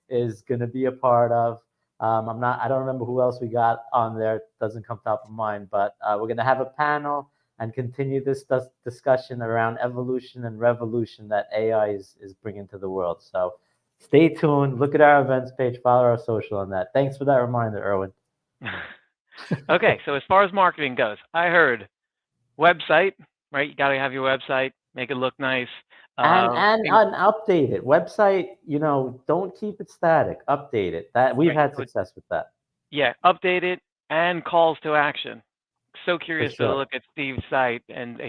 is going to be a part of. I don't remember who else we got on there. It doesn't come top of mind, but we're going to have a panel and continue this discussion around evolution and revolution that AI is bringing to the world. So stay tuned. Look at our events page. Follow our social on that. Thanks for that reminder, Erwin. Okay, so as far as marketing goes, I heard website, right? You got to have your website, make it look nice. And update it. Website, don't keep it static. Update it. That we've had success with that. Yeah, update it and calls to action. So curious to look at Steve's site, and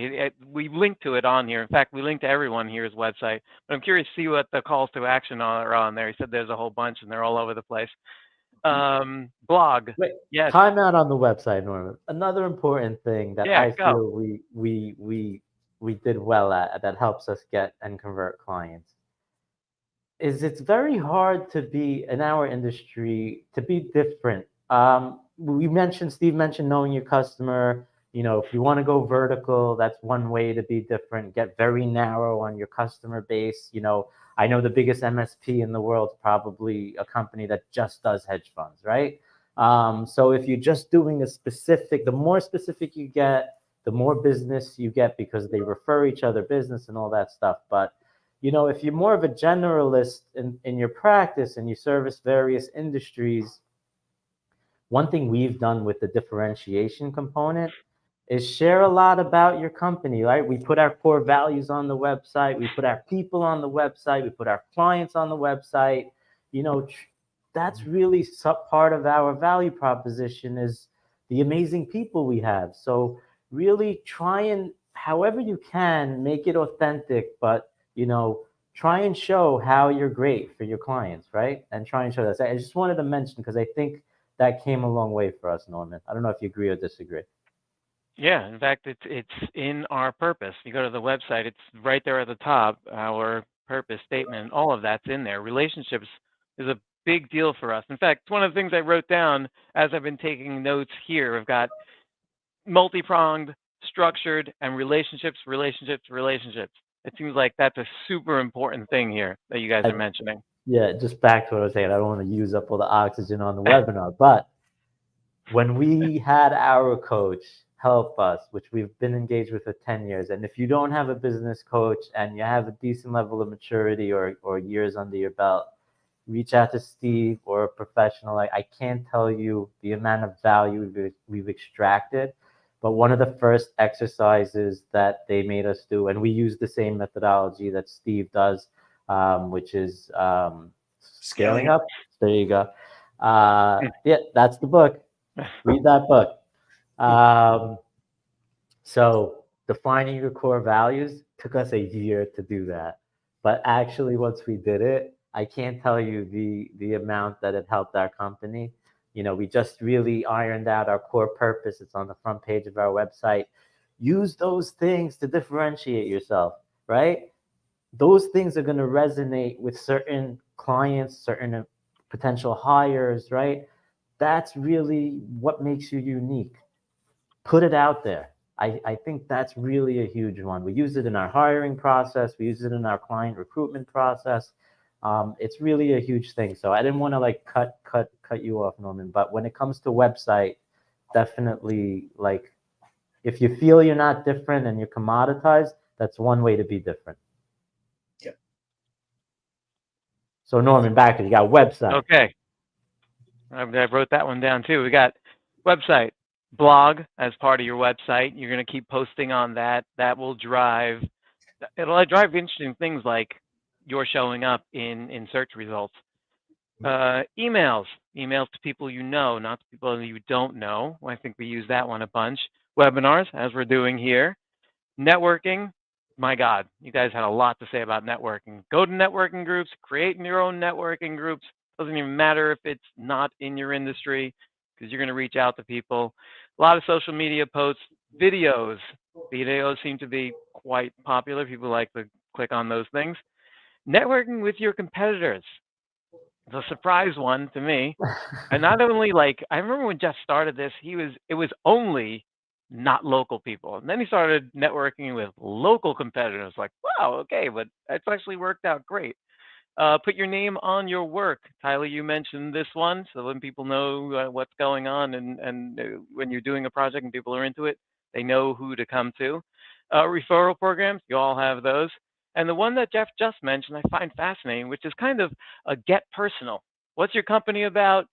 we linked to it on here. In fact, we linked to everyone here's website, but I'm curious to see what the calls to action are on there. He said there's a whole bunch, and they're all over the place. Blog. Wait, yes. Time out on the website, Norman. Another important thing that I feel we did well at, that helps us get and convert clients, is it's very hard to be in our industry, to be different. Steve mentioned knowing your customer. If you want to go vertical, that's one way to be different. Get very narrow on your customer base. I know the biggest MSP in the world is probably a company that just does hedge funds, right? So if you're just doing the more specific you get, the more business you get, because they refer each other business and all that stuff. But if you're more of a generalist in your practice and you service various industries, one thing we've done with the differentiation component is share a lot about your company, right? We put our core values on the website. We put our people on the website. We put our clients on the website. That's really part of our value proposition, is the amazing people we have. So really try and, however you can, make it authentic, but try and show how you're great for your clients, right? And try and show that. So I just wanted to mention, because I think that came a long way for us, Norman. I don't know if you agree or disagree. Yeah, in fact, it's in our purpose. You go to the website, it's right there at the top, our purpose statement, all of that's in there. Relationships is a big deal for us. In fact, it's one of the things I wrote down as I've been taking notes here. I've got multi-pronged, structured, and relationships. It seems like that's a super important thing here that you guys are mentioning. Yeah, just back to what I was saying. I don't want to use up all the oxygen on the webinar, but when we had our coach help us, which we've been engaged with for 10 years, and if you don't have a business coach and you have a decent level of maturity or years under your belt, reach out to Steve or a professional. I can't tell you the amount of value we've extracted. But one of the first exercises that they made us do, and we use the same methodology that Steve does, which is scaling up. There you go. Yeah, that's the book. Read that book. So defining your core values took us a year to do that. But actually, once we did it, I can't tell you the amount that it helped our company. We just really ironed out our core purpose. It's on the front page of our website. use those things to differentiate yourself, right? Those things are going to resonate with certain clients, certain potential hires, right? That's really what makes you unique. Put it out there. I think that's really a huge one. We use it in our hiring process. We use it in our client recruitment process. It's really a huge thing. So I didn't want to like cut you off, Norman. But when it comes to website, definitely like if you feel you're not different and you're commoditized, that's one way to be different. Yeah. So Norman, back to you got website. Okay. I wrote that one down too. We got website, blog as part of your website. You're going to keep posting on that. That will drive, it'll drive interesting things like you're showing up in search results. Emails to people you know, not to people you don't know. I think we use that one a bunch. Webinars, as we're doing here. Networking, my God, you guys had a lot to say about networking. Go to networking groups, create your own networking groups. Doesn't even matter if it's not in your industry, because you're going to reach out to people. A lot of social media posts, videos. Videos seem to be quite popular. People like to click on those things. Networking with your competitors. It's a surprise one to me. And not only like, I remember when Jeff started this, it was only not local people. And then he started networking with local competitors. Like, wow, okay, but it's actually worked out great. Put your name on your work. Tyler, you mentioned this one, so when people know what's going on and when you're doing a project and people are into it, they know who to come to. Referral programs, you all have those. And the one that Jeff just mentioned, I find fascinating, which is kind of a get personal. What's your company about?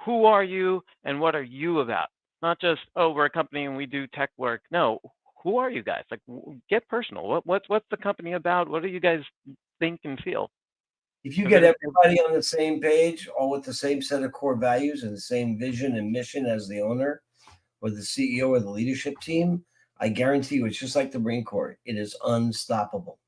Who are you and what are you about? Not just, oh, we're a company and we do tech work. No, who are you guys? Like, get personal. What's the company about? What do you guys think and feel? If you get everybody on the same page, all with the same set of core values and the same vision and mission as the owner or the CEO or the leadership team, I guarantee you it's just like the Marine Corps. It is unstoppable.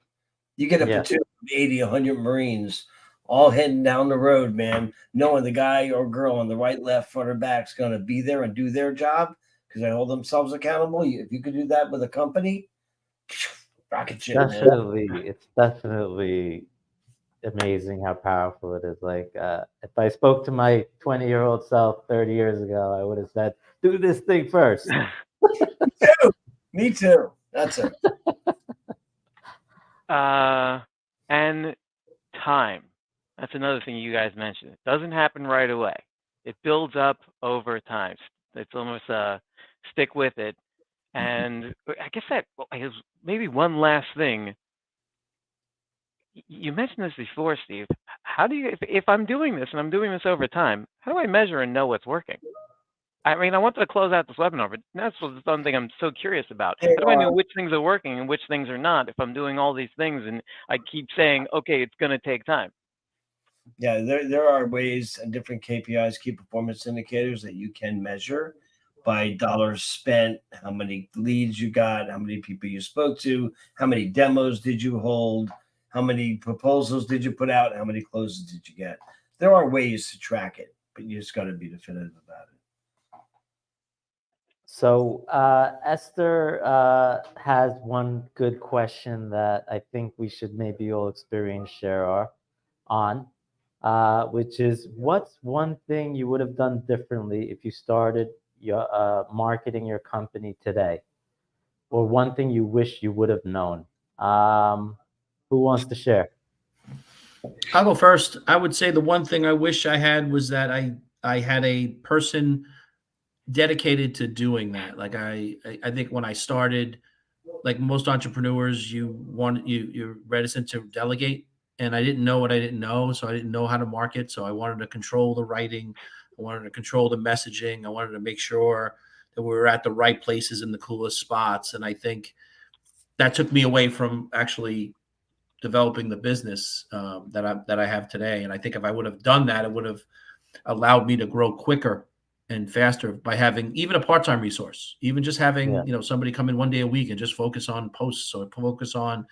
You get a platoon of 80, 100 Marines all heading down the road, man, knowing the guy or girl on the right, left, front, or back is going to be there and do their job because they hold themselves accountable. If you could do that with a company, rocket ship, Definitely, man. it's definitely amazing how powerful it is. Like, if I spoke to my 20-year-old self 30 years ago, I would have said, do this thing first. Me too. That's it. And time. That's another thing you guys mentioned. It doesn't happen right away. It builds up over time. It's almost stick with it. And I guess that is maybe one last thing. You mentioned this before, Steve. How do you, if I'm doing this and I'm doing this over time, how do I measure and know what's working? I mean, I wanted to close out this webinar, but that's something I'm so curious about. How do I know which things are working and which things are not if I'm doing all these things and I keep saying, okay, it's going to take time? Yeah, there are ways and different KPIs, key performance indicators that you can measure by dollars spent, how many leads you got, how many people you spoke to, how many demos did you hold, how many proposals did you put out, how many closes did you get. There are ways to track it, but you just got to be definitive about it. So Esther has one good question that I think we should maybe all experience share on, which is what's one thing you would have done differently if you started your marketing your company today, or one thing you wish you would have known? Who wants to share? I'll go first. I would say the one thing I wish I had was that I had a person dedicated to doing that. Like I think when I started, like most entrepreneurs, you're reticent to delegate, and I didn't know what I didn't know, so I didn't know how to market. So I wanted to control the writing, I wanted to control the messaging, I wanted to make sure that we were at the right places in the coolest spots, and I think that took me away from actually developing the business that I have today. And I think if I would have done that, it would have allowed me to grow quicker and faster by having even a part-time resource, even just having, somebody come in one day a week and just focus on posts or focus on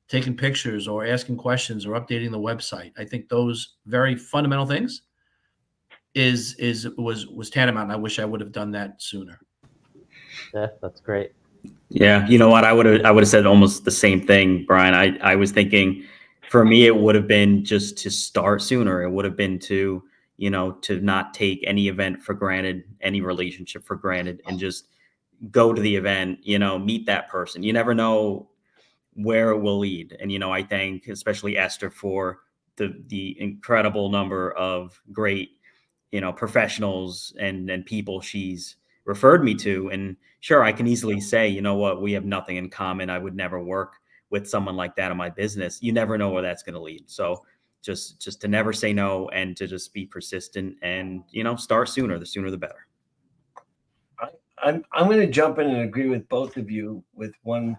taking pictures or asking questions or updating the website. I think those very fundamental things was tantamount. And I wish I would have done that sooner. Yeah, that's great. Yeah, you know what? I would have said almost the same thing, Brian. I was thinking, for me, it would have been just to start sooner. It would have been to, to not take any event for granted, any relationship for granted, and just go to the event, meet that person. You never know where it will lead. And, I thank especially Esther for the incredible number of great, professionals and people she's referred me to. And sure, I can easily say, you know what, we have nothing in common. I would never work with someone like that in my business. You never know where that's going to lead. So just to never say no, and to just be persistent, and, start sooner. The sooner the better. I'm going to jump in and agree with both of you with one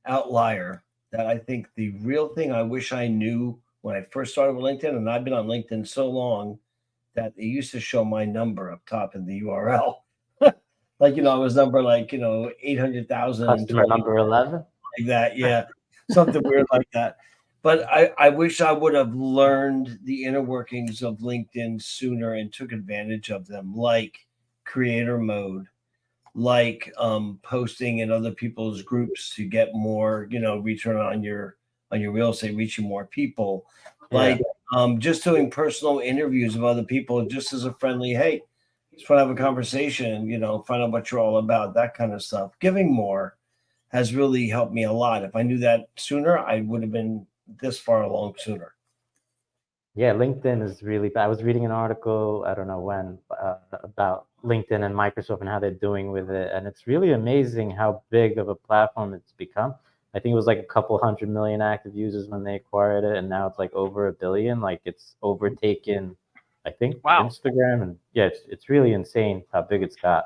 outlier, that I think the real thing I wish I knew when I first started with LinkedIn, and I've been on LinkedIn so long that it used to show my number up top in the URL. Like, I was number 800,000 Customer number 11. like that. Yeah. Something weird like that. But I wish I would have learned the inner workings of LinkedIn sooner and took advantage of them, like creator mode, like posting in other people's groups to get more, return on your real estate, reaching more people, like just doing personal interviews of other people, just as a friendly, hey, just want to have a conversation, find out what you're all about, that kind of stuff. Giving more has really helped me a lot. If I knew that sooner, I would have been this far along sooner. Yeah, LinkedIn is really bad. I was reading an article, I don't know when, about LinkedIn and Microsoft and how they're doing with it. And it's really amazing how big of a platform it's become. I think it was like a couple 100 million active users when they acquired it, and now it's like over 1 billion. Like, it's overtaken, I think, Wow. Instagram. And yeah, it's really insane how big it's got.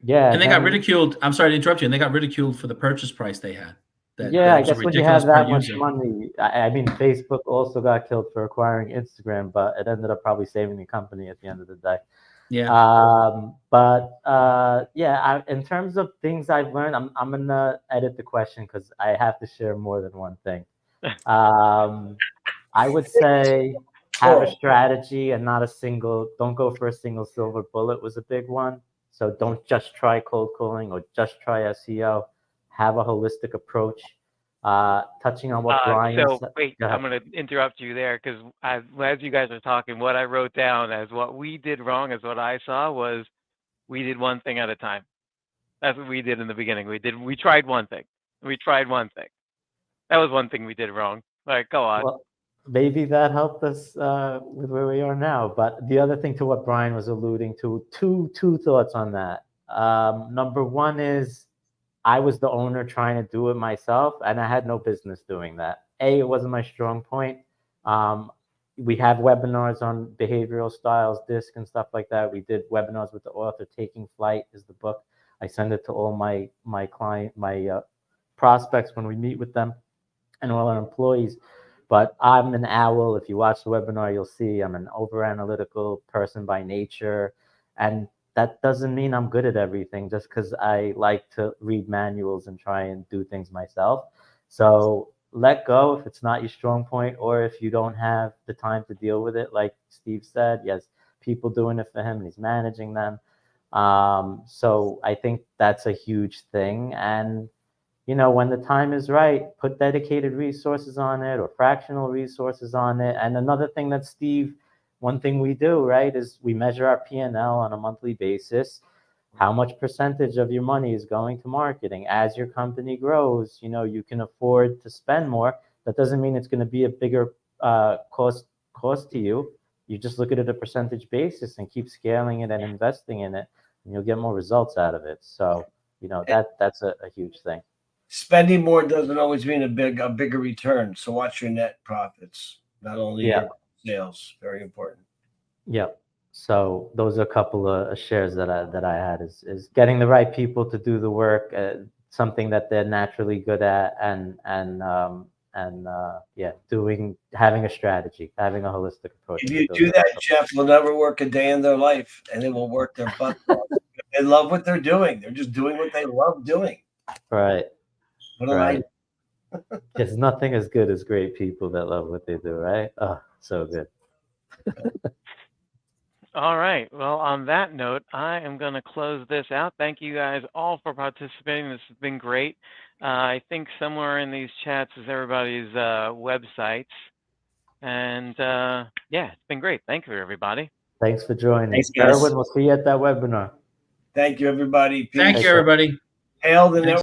Yeah. And they got ridiculed. I'm sorry to interrupt you. And they got ridiculed for the purchase price they had. I guess when you have that much money, I mean, Facebook also got killed for acquiring Instagram, but it ended up probably saving the company at the end of the day. Yeah. In terms of things I've learned, I'm gonna edit the question because I have to share more than one thing. I would say have a strategy and not a single. Don't go for a single silver bullet was a big one. So don't just try cold calling or just try SEO. Have a holistic approach. Touching on what Brian said. Wait, I'm going to interrupt you there, because as you guys are talking, what I wrote down as what we did wrong, as what I saw, was we did one thing at a time. That's what we did in the beginning. We tried one thing. That was one thing we did wrong. All right, go on. Well, maybe that helped us with where we are now. But the other thing, to what Brian was alluding to, two thoughts on that. Number one is, I was the owner trying to do it myself, and I had no business doing that. It wasn't my strong point. We have webinars on behavioral styles, DISC, and stuff like that. We did webinars with the author. Taking Flight is the book. I send it to all my prospects when we meet with them, and all our employees. But I'm an owl. If you watch the webinar, you'll see I'm an over-analytical person by nature. And that doesn't mean I'm good at everything, just because I like to read manuals and try and do things myself. So let go if it's not your strong point, or if you don't have the time to deal with it. Like Steve said, he has people doing it for him and he's managing them. So I think that's a huge thing. And when the time is right, put dedicated resources on it or fractional resources on it. And another thing that one thing we do, right, is we measure our P&L on a monthly basis. How much percentage of your money is going to marketing? As your company grows, you can afford to spend more. That doesn't mean it's going to be a bigger cost to you. You just look at it a percentage basis and keep scaling it and investing in it, and you'll get more results out of it. So, that's a huge thing. Spending more doesn't always mean a bigger return. So watch your net profits, not only your sales. Very important. Yep. So those are a couple of shares that I had is getting the right people to do the work, something that they're naturally good at, and having a strategy, having a holistic approach. If you do that, Jeff, will never work a day in their life, and they will work their butt off. They love what they're doing. They're just doing what they love doing. Right. There's nothing as good as great people that love what they do, right? Oh, so good. All right. Well, on that note, I am going to close this out. Thank you guys all for participating. This has been great. I think somewhere in these chats is everybody's websites. And yeah, it's been great. Thank you, everybody. Thanks for joining. Thanks, guys. Erwin, we'll see you at that webinar. Thank you, everybody. Peace. Thank you, everybody. Hail the Thanks.